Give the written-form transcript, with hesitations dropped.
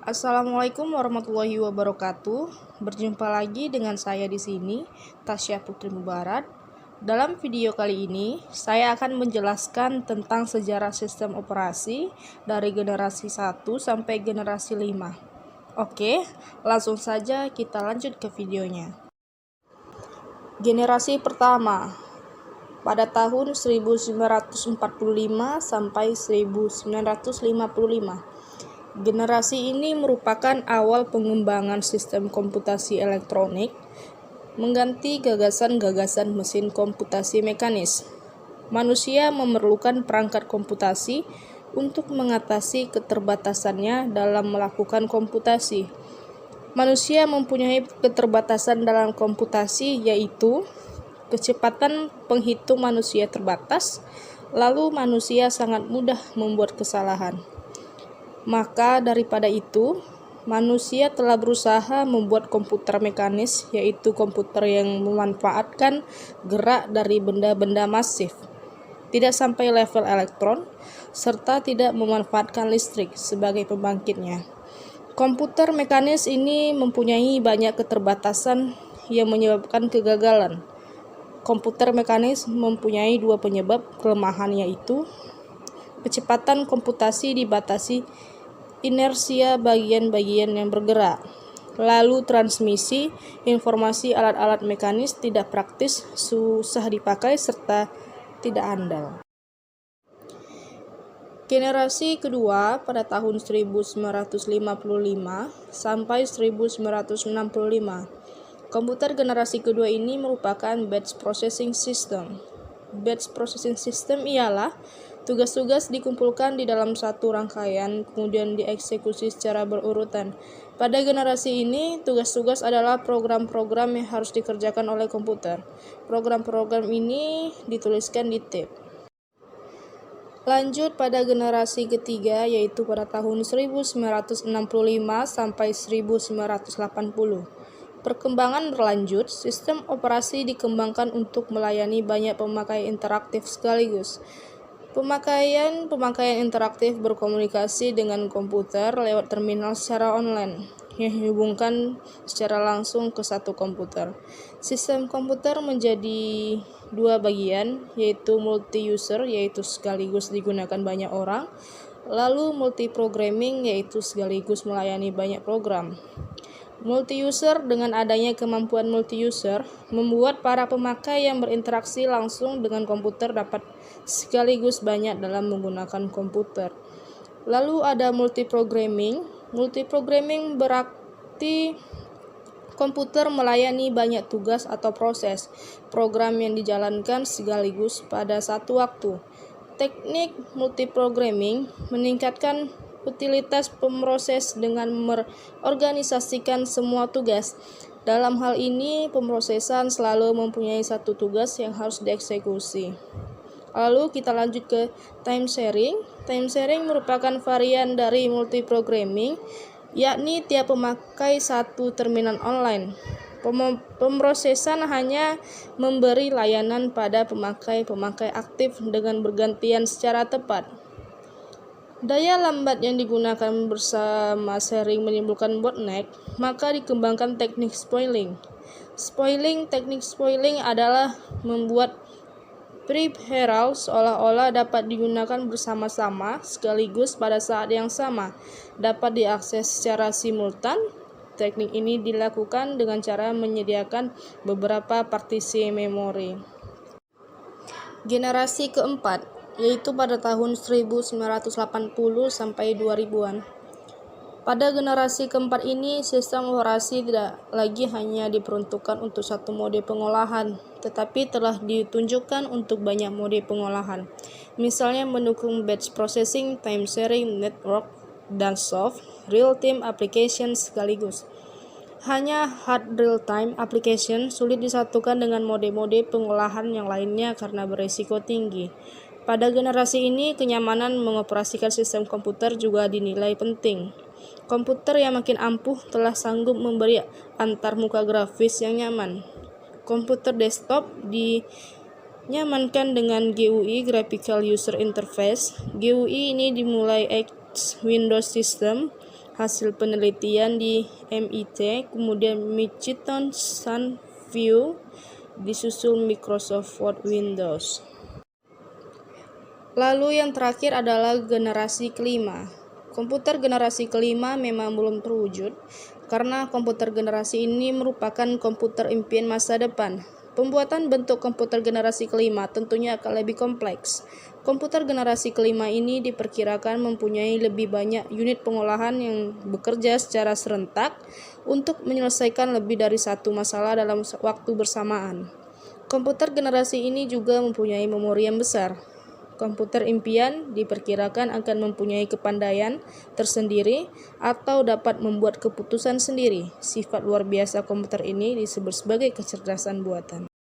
Assalamualaikum warahmatullahi wabarakatuh. Berjumpa lagi dengan saya di sini, Tasya Putri Mubarak. Dalam video kali ini, saya akan menjelaskan tentang sejarah sistem operasi dari generasi 1 sampai generasi 5. Oke, langsung saja kita lanjut ke videonya. Generasi pertama pada tahun 1945 sampai 1955. Generasi ini merupakan awal pengembangan sistem komputasi elektronik, mengganti gagasan-gagasan mesin komputasi mekanis. Manusia memerlukan perangkat komputasi untuk mengatasi keterbatasannya dalam melakukan komputasi. Manusia mempunyai keterbatasan dalam komputasi, yaitu kecepatan penghitung manusia terbatas, lalu manusia sangat mudah membuat kesalahan. Maka daripada itu, manusia telah berusaha membuat komputer mekanis, yaitu komputer yang memanfaatkan gerak dari benda-benda masif, tidak sampai level elektron, serta tidak memanfaatkan listrik sebagai pembangkitnya. Komputer mekanis ini mempunyai banyak keterbatasan yang menyebabkan kegagalan. Komputer mekanis mempunyai dua penyebab kelemahan, yaitu kecepatan komputasi dibatasi inersia bagian-bagian yang bergerak. Lalu transmisi informasi alat-alat mekanis tidak praktis, susah dipakai, serta tidak andal. Generasi kedua pada tahun 1955 sampai 1965. Komputer generasi kedua ini merupakan batch processing system. Batch processing system ialah tugas-tugas dikumpulkan di dalam satu rangkaian, kemudian dieksekusi secara berurutan. Pada generasi ini, tugas-tugas adalah program-program yang harus dikerjakan oleh komputer. Program-program ini dituliskan di tape. Lanjut pada generasi ketiga, yaitu pada tahun 1965 sampai 1980. Perkembangan berlanjut, sistem operasi dikembangkan untuk melayani banyak pemakai interaktif sekaligus. Pemakaian interaktif berkomunikasi dengan komputer lewat terminal secara online yang dihubungkan secara langsung ke satu komputer. Sistem komputer menjadi dua bagian, yaitu multi-user, yaitu sekaligus digunakan banyak orang, lalu multi-programming, yaitu sekaligus melayani banyak program. Multi-user, dengan adanya kemampuan multi-user, membuat para pemakai yang berinteraksi langsung dengan komputer dapat sekaligus banyak dalam menggunakan komputer. Lalu ada multi-programming. Multi-programming berarti komputer melayani banyak tugas atau proses program yang dijalankan sekaligus pada satu waktu. Teknik multi-programming meningkatkan utilitas pemroses dengan mengorganisasikan semua tugas. Dalam hal ini, pemrosesan selalu mempunyai satu tugas yang harus dieksekusi. Lalu kita lanjut ke time sharing. Time sharing merupakan varian dari multi-programming, yakni tiap pemakai satu terminal online. Pemrosesan hanya memberi layanan pada pemakai aktif dengan bergantian secara tepat. Daya lambat yang digunakan bersama sharing menimbulkan bottleneck, maka dikembangkan teknik spoiling. Teknik spoiling adalah membuat peripheral seolah-olah dapat digunakan bersama-sama sekaligus pada saat yang sama, dapat diakses secara simultan. Teknik ini dilakukan dengan cara menyediakan beberapa partisi memori. Generasi keempat, yaitu pada tahun 1980 sampai 2000-an. Pada generasi keempat ini, sistem operasi tidak lagi hanya diperuntukkan untuk satu mode pengolahan, tetapi telah ditunjukkan untuk banyak mode pengolahan. Misalnya mendukung batch processing, time sharing, network, dan soft real-time application sekaligus. Hanya hard real-time application sulit disatukan dengan mode-mode pengolahan yang lainnya karena berisiko tinggi. Pada generasi ini, kenyamanan mengoperasikan sistem komputer juga dinilai penting. Komputer yang makin ampuh telah sanggup memberi antarmuka grafis yang nyaman. Komputer desktop dinyamankan dengan GUI (Graphical User Interface). GUI ini dimulai X Windows System hasil penelitian di MIT, kemudian Michelson Sunview, disusul Microsoft Word Windows. Lalu yang terakhir adalah generasi kelima. Komputer generasi kelima memang belum terwujud, karena komputer generasi ini merupakan komputer impian masa depan. Pembuatan bentuk komputer generasi kelima tentunya akan lebih kompleks. Komputer generasi kelima ini diperkirakan mempunyai lebih banyak unit pengolahan yang bekerja secara serentak untuk menyelesaikan lebih dari satu masalah dalam waktu bersamaan. Komputer generasi ini juga mempunyai memori yang besar. Komputer impian diperkirakan akan mempunyai kepandaian tersendiri atau dapat membuat keputusan sendiri. Sifat luar biasa komputer ini disebut sebagai kecerdasan buatan.